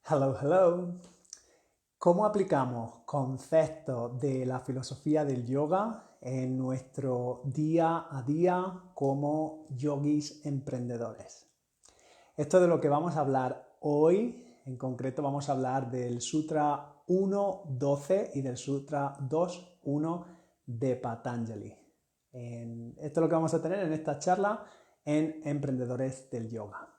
Hello, hello. ¿Cómo aplicamos conceptos de la filosofía del yoga en nuestro día a día como yogis emprendedores? Esto es de lo que vamos a hablar hoy. En concreto vamos a hablar del Sutra 1.12 y del Sutra 2.1 de Patanjali. Esto es lo que vamos a tener en esta charla en Emprendedores del Yoga.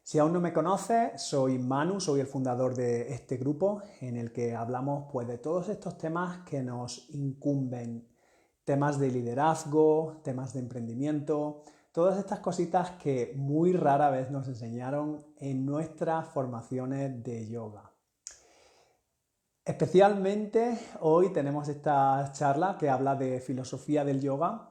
Si aún no me conoces, soy Manu, soy el fundador de este grupo en el que hablamos pues, de todos estos temas que nos incumben, temas de liderazgo, temas de emprendimiento, todas estas cositas que muy rara vez nos enseñaron en nuestras formaciones de yoga. Especialmente hoy tenemos esta charla que habla de filosofía del yoga.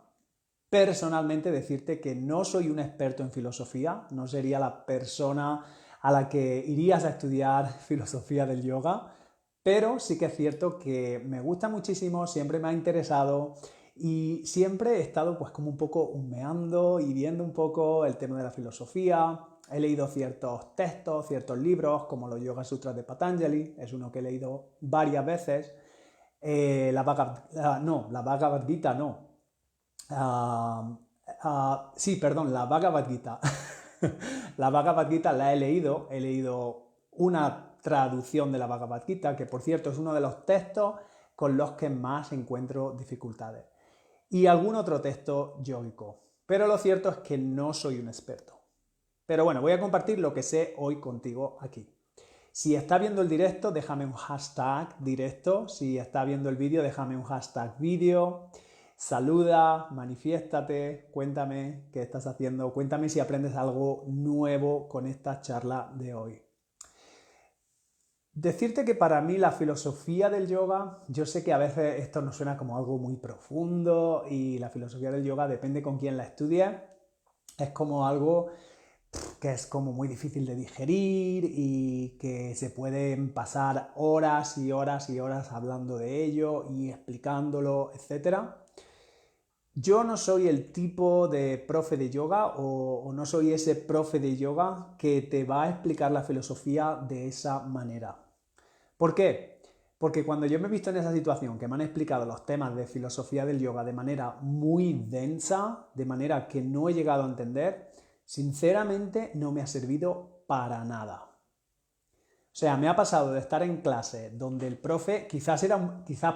Personalmente decirte que no soy un experto en filosofía, no sería la persona a la que irías a estudiar filosofía del yoga, pero sí que es cierto que me gusta muchísimo, siempre me ha interesado y siempre he estado pues como un poco humeando y viendo un poco el tema de la filosofía. He leído ciertos textos, ciertos libros, como los Yoga Sutras de Patanjali, es uno que he leído varias veces. La Bhagavad Gita no, sí, perdón, la Bhagavad Gita. La Bhagavad Gita la he leído una traducción de la Bhagavad Gita, que por cierto es uno de los textos con los que más encuentro dificultades. Y algún otro texto yógico. Pero lo cierto es que no soy un experto. Pero bueno, voy a compartir lo que sé hoy contigo aquí. Si estás viendo el directo, déjame un hashtag directo. Si estás viendo el vídeo, déjame un hashtag vídeo. Saluda, manifiéstate, cuéntame qué estás haciendo, cuéntame si aprendes algo nuevo con esta charla de hoy. Decirte que para mí la filosofía del yoga, yo sé que a veces esto nos suena como algo muy profundo y la filosofía del yoga depende con quién la estudie, es como algo que es como muy difícil de digerir y que se pueden pasar horas y horas y horas hablando de ello y explicándolo, etcétera. Yo no soy el tipo de profe de yoga o no soy ese profe de yoga que te va a explicar la filosofía de esa manera. ¿Por qué? Porque cuando yo me he visto en esa situación, que me han explicado los temas de filosofía del yoga de manera muy densa, de manera que no he llegado a entender, sinceramente no me ha servido para nada. O sea, me ha pasado de estar en clase donde el profe quizás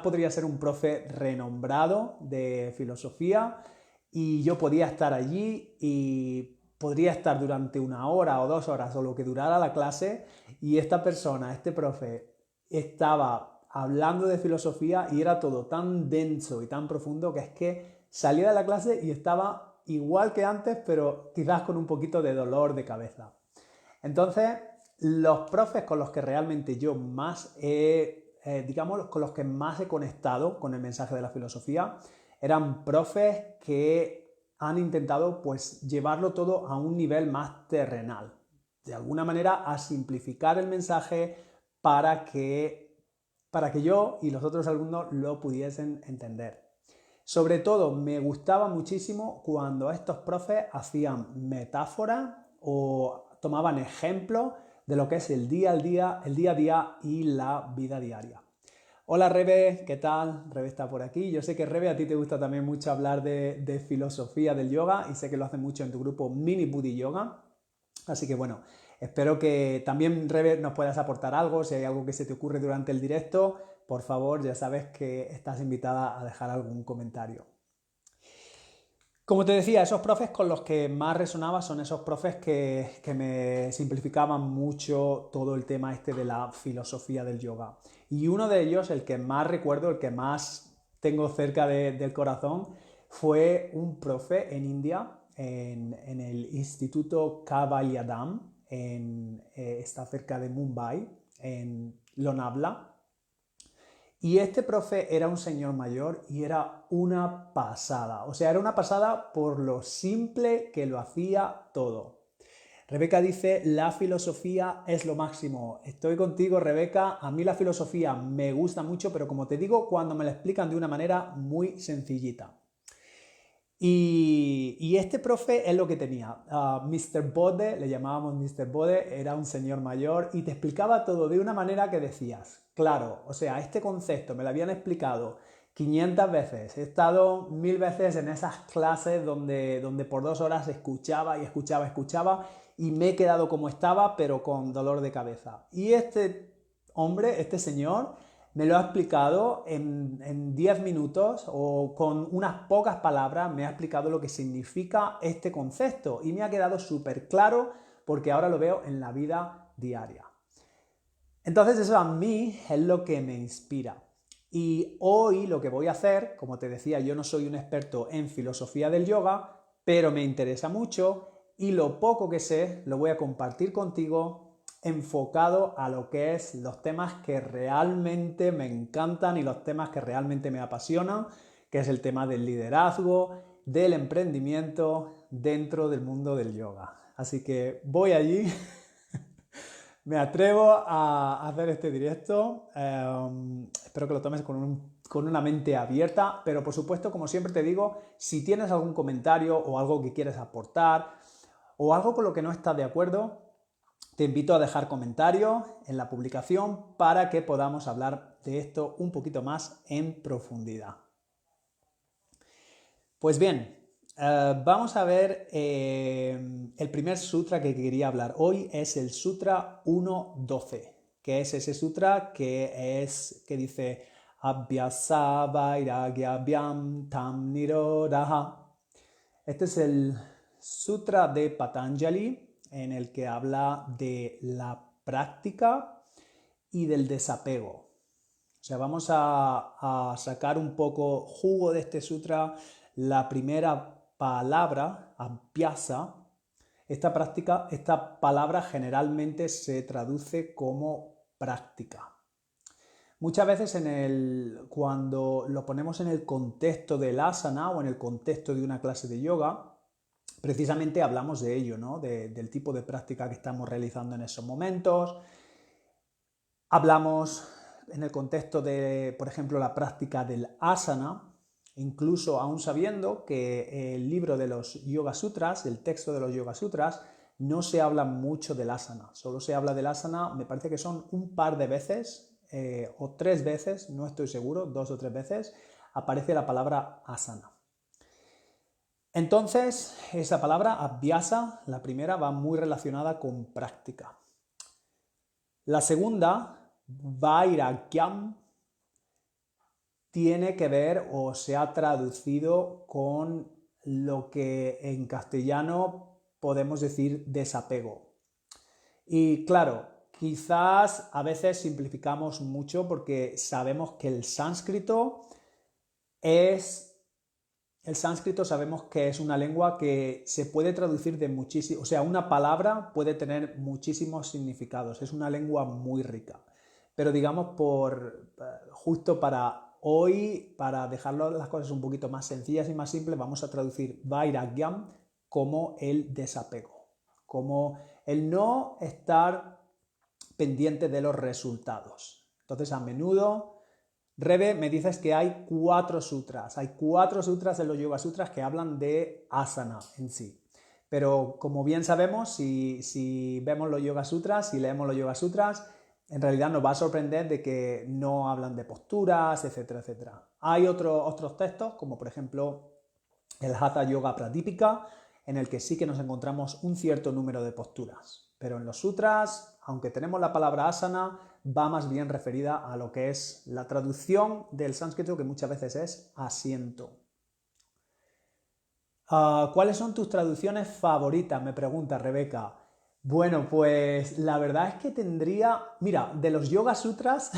podría ser un profe renombrado de filosofía y yo podía estar allí y podría estar durante 1 hora o 2 horas o lo que durara la clase y esta persona, este profe, estaba hablando de filosofía y era todo tan denso y tan profundo que es que salía de la clase y estaba igual que antes, pero quizás con un poquito de dolor de cabeza. Entonces, los profes con los que realmente yo más digamos, con los que más he conectado con el mensaje de la filosofía, eran profes que han intentado pues llevarlo todo a un nivel más terrenal. De alguna manera a simplificar el mensaje para que yo y los otros alumnos lo pudiesen entender. Sobre todo me gustaba muchísimo cuando estos profes hacían metáforas o tomaban ejemplos de lo que es el día a día y la vida diaria. Hola Rebe, ¿qué tal? Rebe está por aquí. Yo sé que Rebe a ti te gusta también mucho hablar de filosofía del yoga y sé que lo haces mucho en tu grupo Mini Buddy Yoga. Así que bueno, espero que también Rebe nos puedas aportar algo. Si hay algo que se te ocurre durante el directo, por favor, ya sabes que estás invitada a dejar algún comentario. Como te decía, esos profes con los que más resonaba son esos profes que me simplificaban mucho todo el tema este de la filosofía del yoga. Y uno de ellos, el que más recuerdo, el que más tengo cerca del corazón, fue un profe en India, en el Instituto Kavalyadam, está cerca de Mumbai, en Lonavala. Y este profe era un señor mayor y era una pasada. O sea, era una pasada por lo simple que lo hacía todo. Rebeca dice, la filosofía es lo máximo. Estoy contigo, Rebeca. A mí la filosofía me gusta mucho, pero como te digo, cuando me la explican de una manera muy sencillita. Y este profe es lo que tenía. Mr. Bode, le llamábamos Mr. Bode, era un señor mayor y te explicaba todo de una manera que decías, claro, o sea, este concepto me lo habían explicado 500 veces. He estado 1000 veces en esas clases donde por 2 horas escuchaba y escuchaba y me he quedado como estaba, pero con dolor de cabeza. Y este hombre, este señor, me lo ha explicado en 10 minutos o con unas pocas palabras, me ha explicado lo que significa este concepto y me ha quedado súper claro porque ahora lo veo en la vida diaria. Entonces eso a mí es lo que me inspira. Y hoy lo que voy a hacer, como te decía, yo no soy un experto en filosofía del yoga, pero me interesa mucho y lo poco que sé lo voy a compartir contigo enfocado a lo que es los temas que realmente me encantan y los temas que realmente me apasionan, que es el tema del liderazgo, del emprendimiento dentro del mundo del yoga. Así que voy allí. Me atrevo a hacer este directo. Espero que lo tomes con una mente abierta, pero por supuesto, como siempre te digo, si tienes algún comentario o algo que quieres aportar o algo con lo que no estás de acuerdo, te invito a dejar comentarios en la publicación para que podamos hablar de esto un poquito más en profundidad. Pues bien, vamos a ver el primer sutra que quería hablar hoy es el Sutra 1.12, que es ese sutra que dice Abhyasa Vairagya Abhyam Tam Nirodha. Este es el Sutra de Patanjali en el que habla de la práctica y del desapego. O sea, vamos a sacar un poco jugo de este sutra. La primera palabra, abhyasa, esta palabra generalmente se traduce como práctica. Muchas veces cuando lo ponemos en el contexto del asana o en el contexto de una clase de yoga, precisamente hablamos de ello, ¿no? Del tipo de práctica que estamos realizando en esos momentos. Hablamos en el contexto de, por ejemplo, la práctica del asana, incluso aún sabiendo que el libro de los Yoga Sutras, el texto de los Yoga Sutras, no se habla mucho del asana, solo se habla del asana, me parece que son un par de veces o 3 veces, no estoy seguro, 2 o 3 veces, aparece la palabra asana. Entonces, esa palabra, abhyasa, la primera, va muy relacionada con práctica. La segunda, vairagyam, tiene que ver o se ha traducido con lo que en castellano podemos decir desapego. Y claro, quizás a veces simplificamos mucho porque sabemos que el sánscrito sabemos que es una lengua que se puede traducir de muchísimo, o sea, una palabra puede tener muchísimos significados, es una lengua muy rica. Pero digamos, justo para hoy, para dejarlo las cosas un poquito más sencillas y más simples, vamos a traducir vairagyam como el desapego, como el no estar pendiente de los resultados. Entonces, a menudo Rebe, me dices que hay 4 sutras. Hay 4 sutras en los Yoga Sutras que hablan de asana en sí. Pero como bien sabemos, si vemos los Yoga Sutras, si leemos los Yoga Sutras, en realidad nos va a sorprender de que no hablan de posturas, etcétera, etcétera. Hay otros textos, como por ejemplo el Hatha Yoga Pradipika, en el que sí que nos encontramos un cierto número de posturas. Pero en los sutras, aunque tenemos la palabra asana, va más bien referida a lo que es la traducción del sánscrito, que muchas veces es asiento. ¿Cuáles son tus traducciones favoritas? Me pregunta Rebeca. Bueno, pues la verdad es que mira, de los Yoga Sutras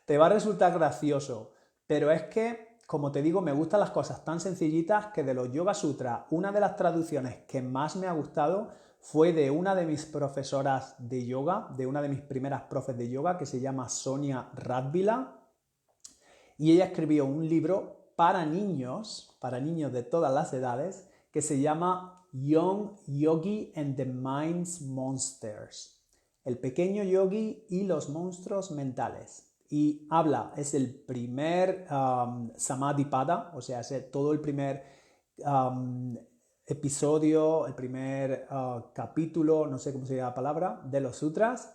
te va a resultar gracioso, pero es que, como te digo, me gustan las cosas tan sencillitas que de los Yoga Sutras, una de las traducciones que más me ha gustado fue de una de mis profesoras de yoga, de una de mis primeras profes de yoga, que se llama Sonia Radvila, y ella escribió un libro para niños de todas las edades, que se llama Young Yogi and the Mind's Monsters, el pequeño yogi y los monstruos mentales. Y es el primer Samadhipada, o sea, es todo el primer episodio, el primer capítulo, no sé cómo se llama la palabra, de los sutras.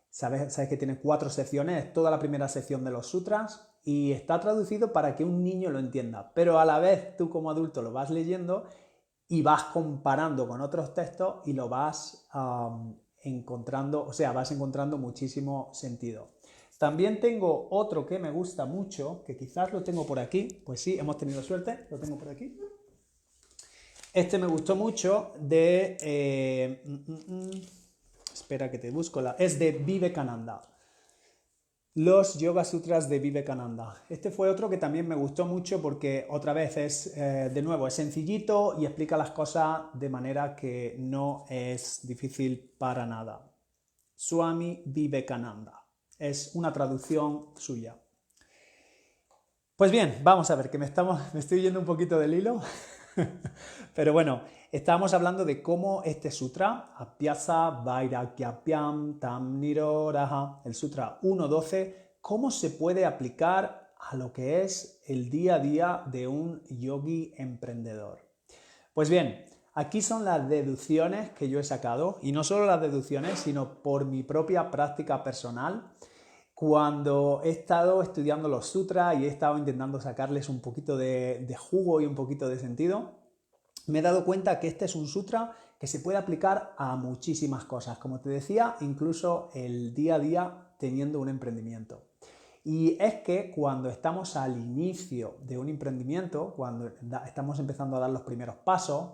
Sabes que tiene 4 secciones, es toda la primera sección de los sutras y está traducido para que un niño lo entienda, pero a la vez tú como adulto lo vas leyendo y vas comparando con otros textos y lo vas encontrando, o sea, vas encontrando muchísimo sentido. También tengo otro que me gusta mucho, que quizás lo tengo por aquí, pues sí, hemos tenido suerte, lo tengo por aquí. Este me gustó mucho espera que te busco, es de Vivekananda. Los Yoga Sutras de Vivekananda. Este fue otro que también me gustó mucho porque otra vez es, de nuevo, es sencillito y explica las cosas de manera que no es difícil para nada. Swami Vivekananda. Es una traducción suya. Pues bien, vamos a ver, que me estoy yendo un poquito del hilo. Pero bueno, estábamos hablando de cómo este sutra, Abhyasa Vairagyabhyam Tam Nirodha, el sutra 1.12, cómo se puede aplicar a lo que es el día a día de un yogi emprendedor. Pues bien, aquí son las deducciones que yo he sacado, y no solo las deducciones, sino por mi propia práctica personal. Cuando he estado estudiando los sutras y he estado intentando sacarles un poquito de jugo y un poquito de sentido, me he dado cuenta que este es un sutra que se puede aplicar a muchísimas cosas, como te decía, incluso el día a día teniendo un emprendimiento. Y es que cuando estamos al inicio de un emprendimiento, cuando estamos empezando a dar los primeros pasos,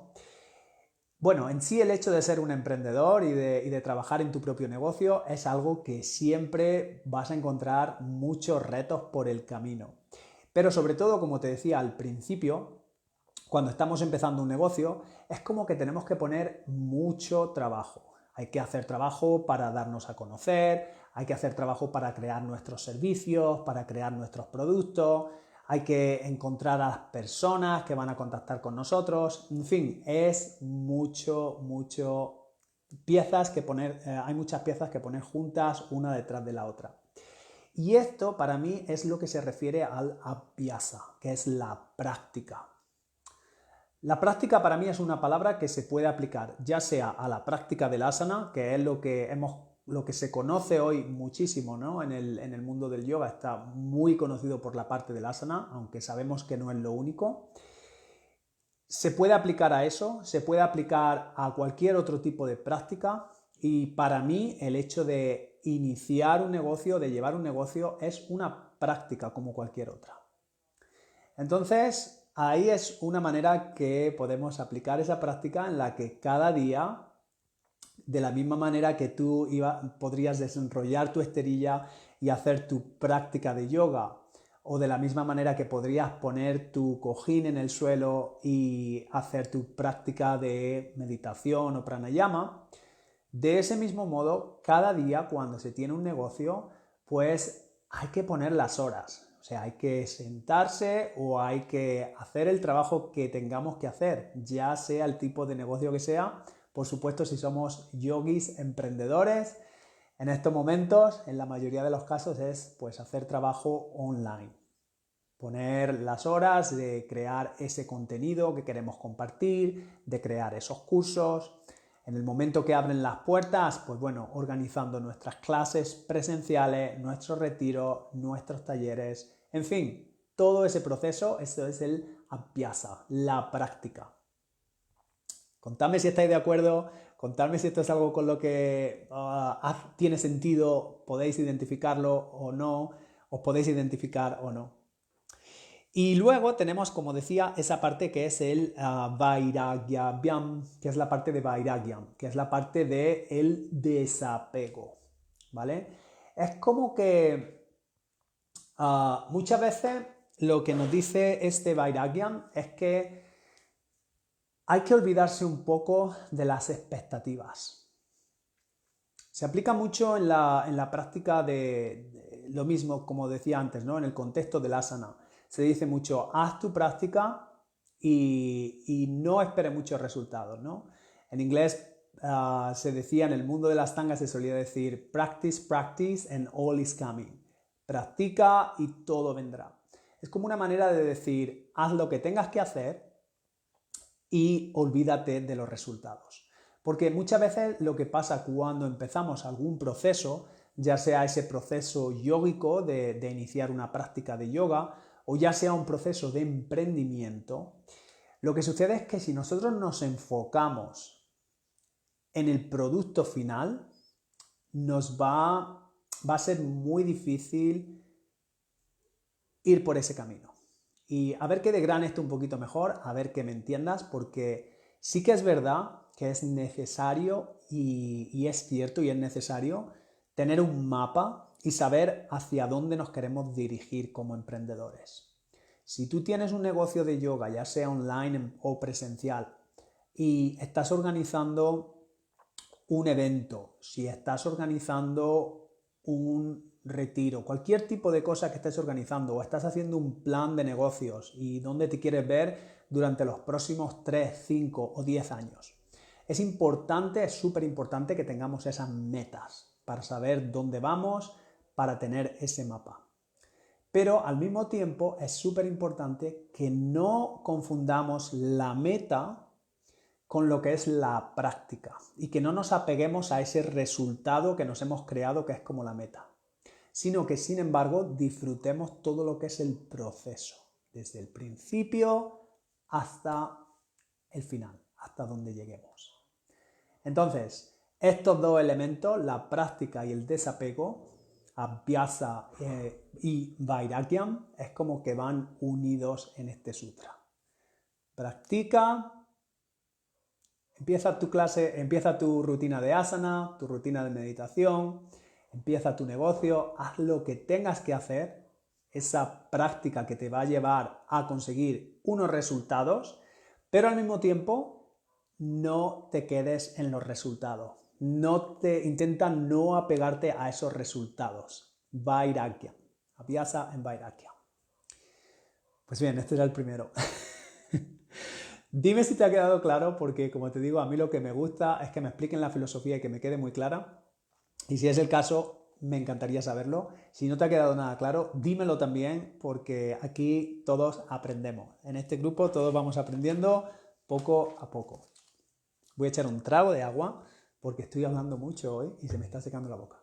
bueno, en sí el hecho de ser un emprendedor y de trabajar en tu propio negocio es algo que siempre vas a encontrar muchos retos por el camino. Pero sobre todo, como te decía al principio, cuando estamos empezando un negocio, es como que tenemos que poner mucho trabajo. Hay que hacer trabajo para darnos a conocer, hay que hacer trabajo para crear nuestros servicios, para crear nuestros productos, hay que encontrar a las personas que van a contactar con nosotros, en fin, es mucho piezas que poner, hay muchas piezas que poner juntas una detrás de la otra. Y esto para mí es lo que se refiere al abhyasa, que es la práctica. La práctica para mí es una palabra que se puede aplicar ya sea a la práctica del asana, que es lo que se conoce hoy muchísimo, ¿no? En el mundo del yoga está muy conocido por la parte del asana, aunque sabemos que no es lo único. Se puede aplicar a eso, se puede aplicar a cualquier otro tipo de práctica y para mí el hecho de iniciar un negocio, de llevar un negocio, es una práctica como cualquier otra. Entonces, ahí es una manera que podemos aplicar esa práctica en la que cada día, de la misma manera que tú podrías desenrollar tu esterilla y hacer tu práctica de yoga, o de la misma manera que podrías poner tu cojín en el suelo y hacer tu práctica de meditación o pranayama, de ese mismo modo, cada día cuando se tiene un negocio, pues hay que poner las horas. O sea, hay que sentarse o hay que hacer el trabajo que tengamos que hacer, ya sea el tipo de negocio que sea. Por supuesto, si somos yogis emprendedores, en estos momentos, en la mayoría de los casos, es pues hacer trabajo online. Poner las horas de crear ese contenido que queremos compartir, de crear esos cursos. En el momento que abren las puertas, pues bueno, organizando nuestras clases presenciales, nuestros retiros, nuestros talleres, en fin, todo ese proceso, esto es el abhyasa, la práctica. Contadme si estáis de acuerdo, contadme si esto es algo con lo que tiene sentido, podéis identificarlo o no, os podéis identificar o no. Y luego tenemos, como decía, esa parte que es el Vairagyabhyam, que es la parte de Vairagyam, que es la parte del desapego, ¿vale? Es como que muchas veces lo que nos dice este Vairagyam es que hay que olvidarse un poco de las expectativas. Se aplica mucho en la práctica de lo mismo, como decía antes, ¿no? En el contexto del asana. Se dice mucho, haz tu práctica y no esperes muchos resultados, ¿no? En inglés se decía, en el mundo de las tangas se solía decir, practice, practice and all is coming. Practica y todo vendrá. Es como una manera de decir, haz lo que tengas que hacer y olvídate de los resultados. Porque muchas veces lo que pasa cuando empezamos algún proceso, ya sea ese proceso yógico de iniciar una práctica de yoga o ya sea un proceso de emprendimiento, lo que sucede es que si nosotros nos enfocamos en el producto final, nos va a ser muy difícil ir por ese camino. Y a ver que desgrane esto un poquito mejor, a ver que me entiendas, porque sí que es verdad que es necesario y es cierto y es necesario tener un mapa y saber hacia dónde nos queremos dirigir como emprendedores. Si tú tienes un negocio de yoga, ya sea online o presencial, y estás organizando un evento, si estás organizando un retiro, cualquier tipo de cosa que estés organizando o estás haciendo un plan de negocios y dónde te quieres ver durante los próximos 3, 5 o 10 años. Es importante, es súper importante que tengamos esas metas para saber dónde vamos, para tener ese mapa. Pero al mismo tiempo es súper importante que no confundamos la meta con lo que es la práctica y que no nos apeguemos a ese resultado que nos hemos creado que es como la meta, sino que sin embargo disfrutemos todo lo que es el proceso, desde el principio hasta el final, hasta donde lleguemos. Entonces, estos dos elementos, la práctica y el desapego, Abhyasa y Vairagyam, es como que van unidos en este sutra. Practica. Empieza tu clase, empieza tu rutina de asana, tu rutina de meditación, empieza tu negocio, haz lo que tengas que hacer, esa práctica que te va a llevar a conseguir unos resultados, pero al mismo tiempo no te quedes en los resultados. Intenta no apegarte a esos resultados. Vairagya. Abhyasa en Vairagya. Pues bien, este era el primero. Dime si te ha quedado claro, porque como te digo, a mí lo que me gusta es que me expliquen la filosofía y que me quede muy clara. Y si es el caso, me encantaría saberlo. Si no te ha quedado nada claro, dímelo también, porque aquí todos aprendemos. En este grupo todos vamos aprendiendo poco a poco. Voy a echar un trago de agua, porque estoy hablando mucho hoy y se me está secando la boca.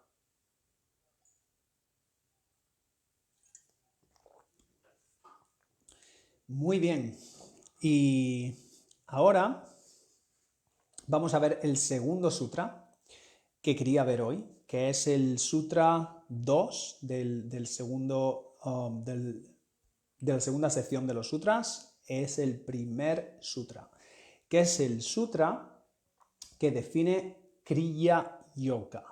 Muy bien. Y ahora vamos a ver el segundo sutra que quería ver hoy, que es el Sutra 2 de la segunda sección de los sutras. Es el primer sutra, que es el sutra que define Kriya Yoga.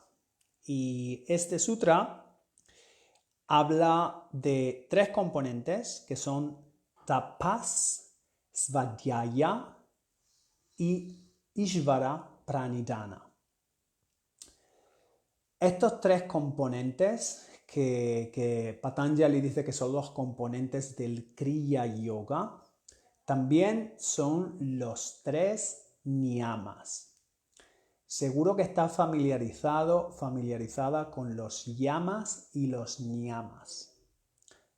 Y este sutra habla de tres componentes que son tapas, svadhyaya y ishvara pranidhana. Estos tres componentes que Patanjali dice que son los componentes del Kriya Yoga, también son los tres niyamas. Seguro que estás familiarizada con los yamas y los niyamas.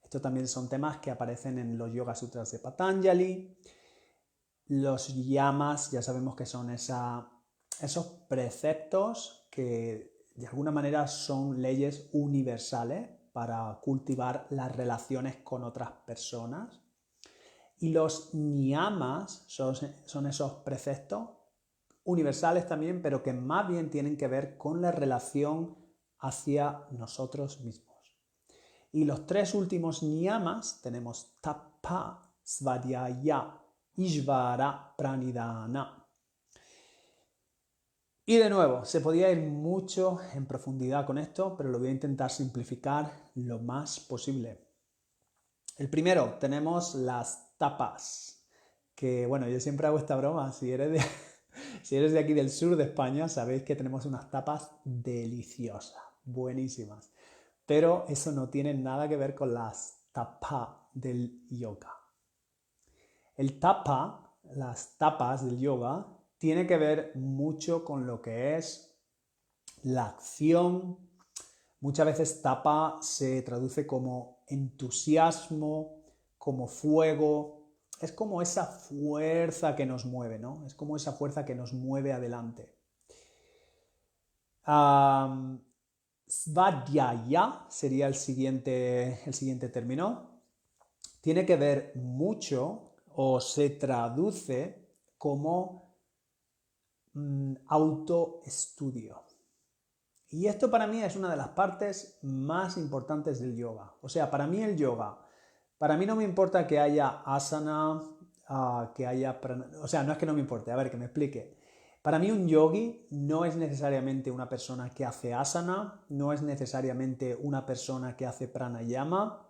Estos también son temas que aparecen en los Yoga Sutras de Patanjali. Los yamas ya sabemos que son esos preceptos que de alguna manera son leyes universales para cultivar las relaciones con otras personas. Y los niyamas son esos preceptos universales también, pero que más bien tienen que ver con la relación hacia nosotros mismos. Y los tres últimos niyamas tenemos tapa, svadhyaya, ishvara pranidhana. Y de nuevo, se podía ir mucho en profundidad con esto, pero lo voy a intentar simplificar lo más posible. El primero, tenemos las tapas, que bueno, yo siempre hago esta broma, si eres de aquí del sur de España, sabéis que tenemos unas tapas deliciosas, buenísimas, pero eso no tiene nada que ver con las tapas del yoga. El tapa, las tapas del yoga, tiene que ver mucho con lo que es la acción. Muchas veces tapa se traduce como entusiasmo, como fuego, es como esa fuerza que nos mueve, ¿no? Es como esa fuerza que nos mueve adelante. Svadhyaya sería el siguiente término. Tiene que ver mucho o se traduce como autoestudio. Y esto para mí es una de las partes más importantes del yoga. O sea, para mí el yoga, para mí no me importa que haya asana, que haya... O sea, no es que no me importe, a ver, que me explique. Para mí un yogi no es necesariamente una persona que hace asana, no es necesariamente una persona que hace pranayama,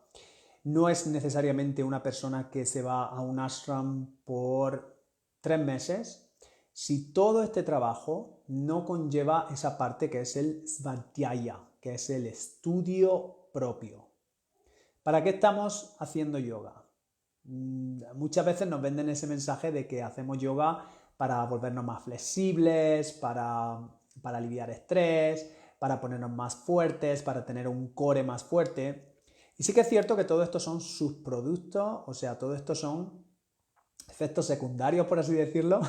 no es necesariamente una persona que se va a un ashram por 3 meses, si todo este trabajo no conlleva esa parte que es el svadhyaya, que es el estudio propio. ¿Para qué estamos haciendo yoga? Muchas veces nos venden ese mensaje de que hacemos yoga para volvernos más flexibles, para aliviar estrés, para ponernos más fuertes, para tener un core más fuerte. Y sí que es cierto que todo esto son subproductos, o sea, todo esto son efectos secundarios, por así decirlo,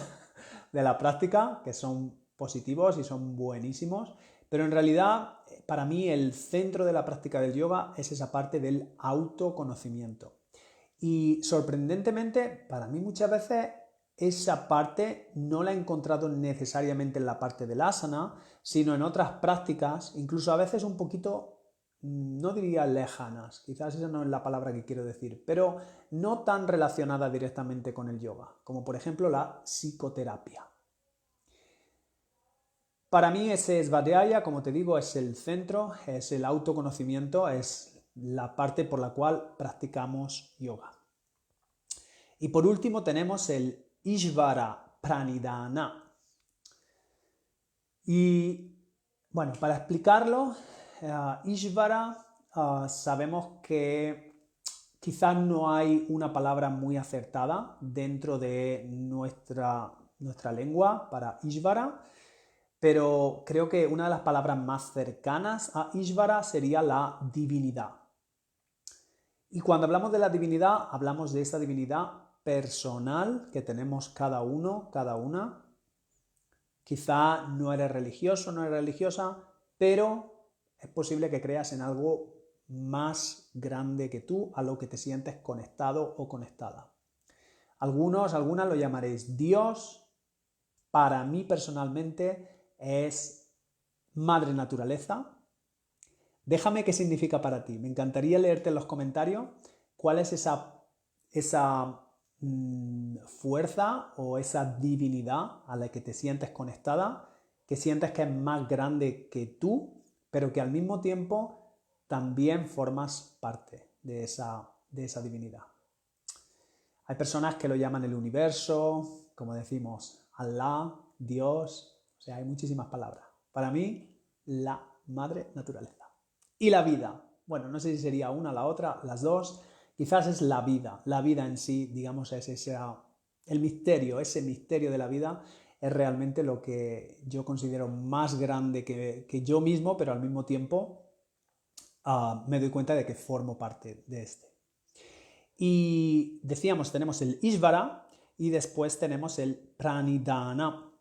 de la práctica, que son positivos y son buenísimos, pero en realidad para mí el centro de la práctica del yoga es esa parte del autoconocimiento. Y sorprendentemente, para mí muchas veces esa parte no la he encontrado necesariamente en la parte del asana, sino en otras prácticas, incluso a veces un poquito, no diría lejanas, quizás esa no es la palabra que quiero decir, pero no tan relacionada directamente con el yoga, como por ejemplo la psicoterapia. Para mí ese Svadhyaya, como te digo, es el centro, es el autoconocimiento, es la parte por la cual practicamos yoga. Y por último tenemos el Ishvara Pranidhana. Y bueno, para explicarlo, Ishvara sabemos que quizás no hay una palabra muy acertada dentro de nuestra lengua para Ishvara, pero creo que una de las palabras más cercanas a Ishvara sería la divinidad. Y cuando hablamos de la divinidad, hablamos de esa divinidad personal que tenemos cada uno, cada una. Quizá no eres religioso, no eres religiosa, pero es posible que creas en algo más grande que tú, a lo que te sientes conectado o conectada. Algunas lo llamaréis Dios. Para mí personalmente es madre naturaleza. Déjame qué significa para ti. Me encantaría leerte en los comentarios cuál es esa fuerza o esa divinidad a la que te sientes conectada, que sientes que es más grande que tú, pero que al mismo tiempo también formas parte de esa divinidad. Hay personas que lo llaman el universo, como decimos, Allah, Dios, o sea, hay muchísimas palabras. Para mí, la madre naturaleza. Y la vida. Bueno, no sé si sería una o la otra, las dos. Quizás es la vida. La vida en sí, digamos, es el misterio, ese misterio de la vida es realmente lo que yo considero más grande que yo mismo, pero al mismo tiempo me doy cuenta de que formo parte de este. Y decíamos, tenemos el Ishvara y después tenemos el Pranidhana.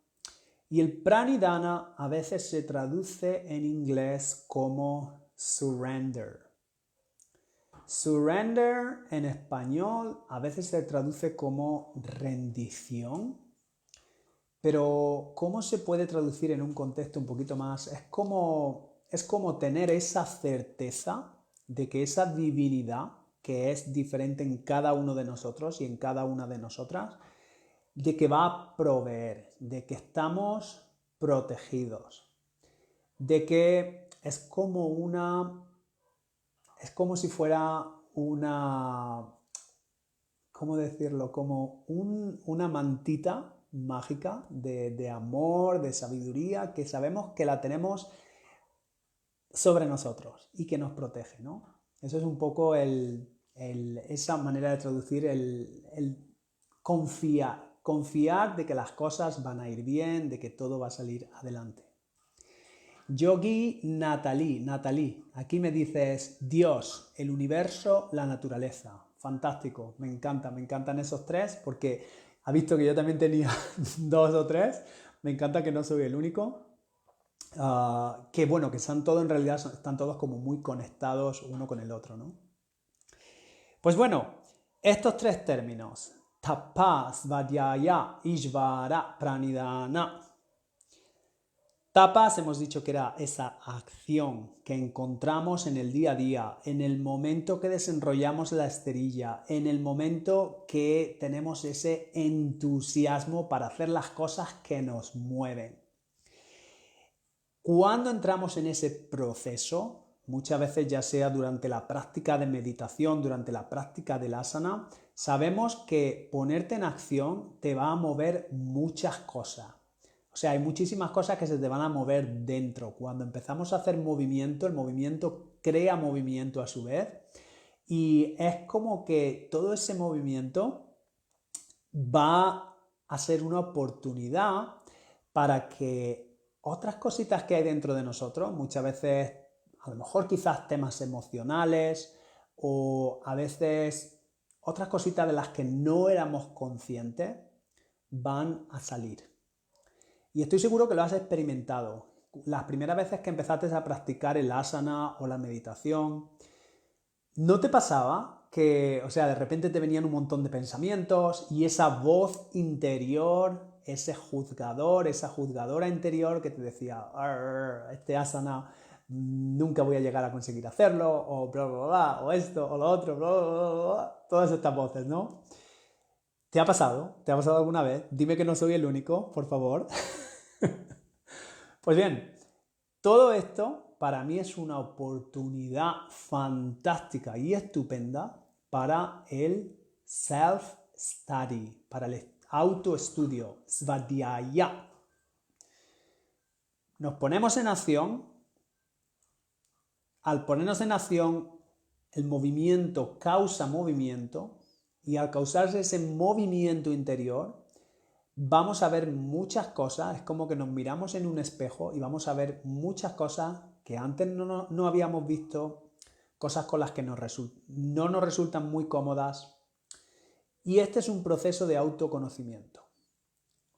Y el Pranidhana a veces se traduce en inglés como surrender. Surrender en español a veces se traduce como rendición, pero ¿cómo se puede traducir en un contexto un poquito más? Es como tener esa certeza de que esa divinidad, que es diferente en cada uno de nosotros y en cada una de nosotras, de que va a proveer, de que estamos protegidos, de que es como si fuera ¿cómo decirlo? Como una mantita mágica de amor, de sabiduría, que sabemos que la tenemos sobre nosotros y que nos protege, ¿no? Eso es un poco esa manera de traducir el confiar de que las cosas van a ir bien, de que todo va a salir adelante. Yogi Natalie, aquí me dices Dios, el universo, la naturaleza. fantástico, me encantan esos tres porque ha visto que yo también tenía dos o tres, me encanta que no soy el único. Que bueno, que están todos en realidad, están todos como muy conectados uno con el otro, ¿no? Pues bueno, estos tres términos, tapas, svadhyaya, ishvara, pranidhana. Tapas hemos dicho que era esa acción que encontramos en el día a día, en el momento que desenrollamos la esterilla, en el momento que tenemos ese entusiasmo para hacer las cosas que nos mueven. Cuando entramos en ese proceso, muchas veces ya sea durante la práctica de meditación, durante la práctica del asana, sabemos que ponerte en acción te va a mover muchas cosas. O sea, hay muchísimas cosas que se te van a mover dentro. Cuando empezamos a hacer movimiento, el movimiento crea movimiento a su vez y es como que todo ese movimiento va a ser una oportunidad para que otras cositas que hay dentro de nosotros, muchas veces, a lo mejor quizás temas emocionales o a veces otras cositas de las que no éramos conscientes, van a salir. Y estoy seguro que lo has experimentado. Las primeras veces que empezaste a practicar el asana o la meditación, ¿no te pasaba que, o sea, de repente te venían un montón de pensamientos y esa voz interior, ese juzgador, esa juzgadora interior que te decía, este asana nunca voy a llegar a conseguir hacerlo, o bla, bla, bla, o esto, o lo otro, bla, bla, bla, bla, todas estas voces, ¿no? ¿Te ha pasado? ¿Te ha pasado alguna vez? Dime que no soy el único, por favor. Pues bien, todo esto para mí es una oportunidad fantástica y estupenda para el self-study, para el autoestudio, svadhyaya. Nos ponemos en acción. Al ponernos en acción, el movimiento causa movimiento y al causarse ese movimiento interior, vamos a ver muchas cosas, es como que nos miramos en un espejo y vamos a ver muchas cosas que antes no habíamos visto, cosas con las que no nos resultan muy cómodas. Y este es un proceso de autoconocimiento.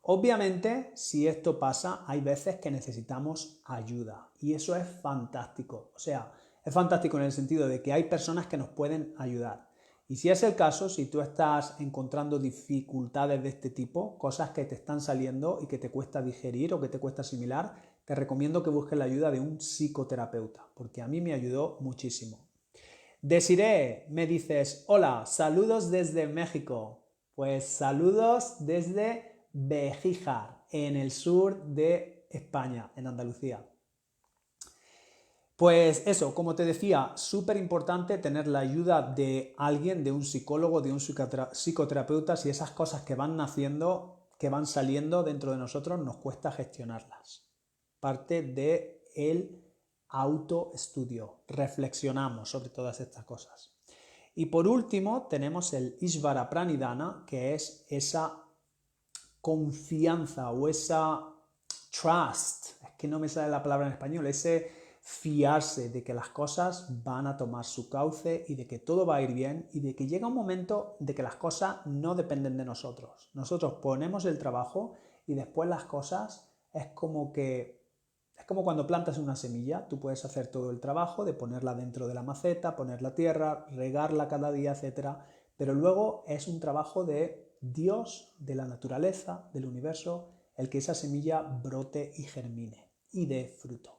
Obviamente, si esto pasa, hay veces que necesitamos ayuda y eso es fantástico. O sea, es fantástico en el sentido de que hay personas que nos pueden ayudar. Y si es el caso, si tú estás encontrando dificultades de este tipo, cosas que te están saliendo y que te cuesta digerir o que te cuesta asimilar, te recomiendo que busques la ayuda de un psicoterapeuta, porque a mí me ayudó muchísimo. Desiree, me dices, hola, saludos desde México. Pues saludos desde Bejíjar, en el sur de España, en Andalucía. Pues eso, como te decía, súper importante tener la ayuda de alguien, de un psicólogo, de un psicoterapeuta, si esas cosas que van naciendo, que van saliendo dentro de nosotros, nos cuesta gestionarlas. Parte del autoestudio, reflexionamos sobre todas estas cosas. Y por último tenemos el Ishvara Pranidhana, que es esa confianza o esa trust, es que no me sale la palabra en español, ese fiarse de que las cosas van a tomar su cauce y de que todo va a ir bien y de que llega un momento de que las cosas no dependen de nosotros. Nosotros ponemos el trabajo y después las cosas es como cuando plantas una semilla, tú puedes hacer todo el trabajo de ponerla dentro de la maceta, poner la tierra, regarla cada día, etc. Pero luego es un trabajo de Dios, de la naturaleza, del universo, el que esa semilla brote y germine y dé fruto.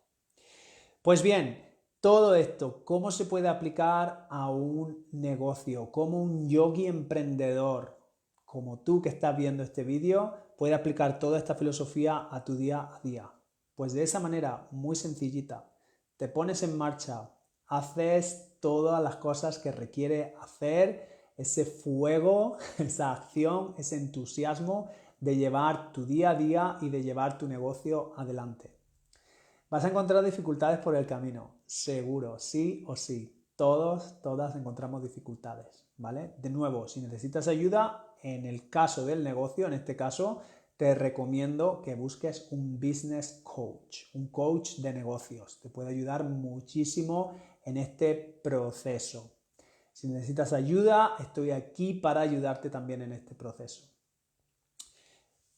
Pues bien, todo esto, ¿cómo se puede aplicar a un negocio? ¿Cómo un yogi emprendedor, como tú que estás viendo este vídeo, puede aplicar toda esta filosofía a tu día a día? Pues de esa manera, muy sencillita, te pones en marcha, haces todas las cosas que requiere hacer, ese fuego, esa acción, ese entusiasmo de llevar tu día a día y de llevar tu negocio adelante. Vas a encontrar dificultades por el camino, seguro, sí o sí. Todas encontramos dificultades, ¿vale? De nuevo, si necesitas ayuda, en el caso del negocio, en este caso, te recomiendo que busques un business coach, un coach de negocios. Te puede ayudar muchísimo en este proceso. Si necesitas ayuda, estoy aquí para ayudarte también en este proceso.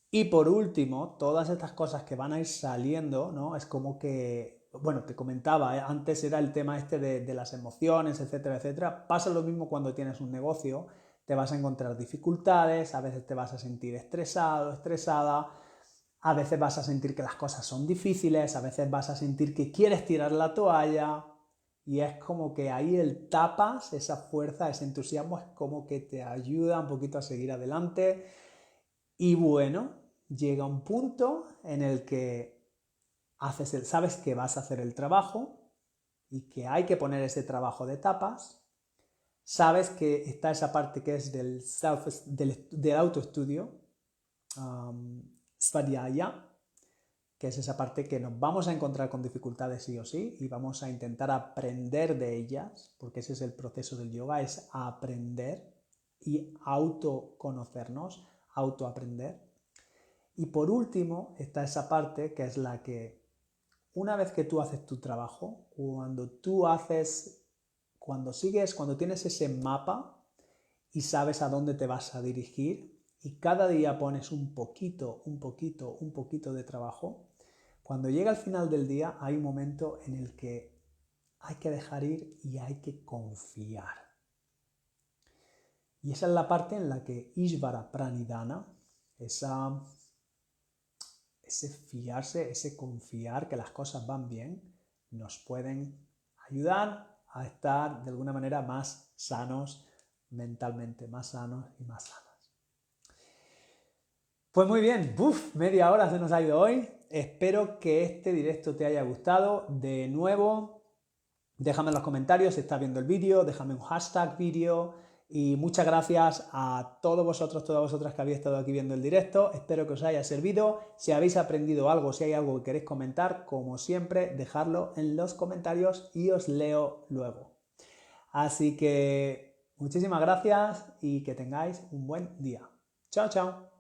Y por último, todas estas cosas que van a ir saliendo, ¿no? Es como que, bueno, te comentaba, antes era el tema este de las emociones, etcétera, etcétera. Pasa lo mismo cuando tienes un negocio, te vas a encontrar dificultades, a veces te vas a sentir estresado, estresada, a veces vas a sentir que las cosas son difíciles, a veces vas a sentir que quieres tirar la toalla, y es como que ahí el tapas, esa fuerza, ese entusiasmo, es como que te ayuda un poquito a seguir adelante. Y bueno, llega un punto en el que sabes que vas a hacer el trabajo y que hay que poner ese trabajo de tapas. Sabes que está esa parte que es del autoestudio, svadhyaya, que es esa parte que nos vamos a encontrar con dificultades sí o sí y vamos a intentar aprender de ellas, porque ese es el proceso del yoga, es aprender y autoconocernos, autoaprender. Y por último está esa parte que es la que una vez que tú haces tu trabajo, cuando tienes ese mapa y sabes a dónde te vas a dirigir y cada día pones un poquito de trabajo, cuando llega el final del día hay un momento en el que hay que dejar ir y hay que confiar. Y esa es la parte en la que Ishvara Pranidhana, ese fiarse, ese confiar que las cosas van bien, nos pueden ayudar a estar de alguna manera más sanos mentalmente, más sanos y más sanas. Pues muy bien, media hora se nos ha ido hoy. Espero que este directo te haya gustado. De nuevo, déjame en los comentarios si estás viendo el vídeo, déjame un hashtag vídeo. Y muchas gracias a todos vosotros, todas vosotras que habéis estado aquí viendo el directo. Espero que os haya servido. Si habéis aprendido algo, si hay algo que queréis comentar, como siempre, dejadlo en los comentarios y os leo luego. Así que muchísimas gracias y que tengáis un buen día. Chao, chao.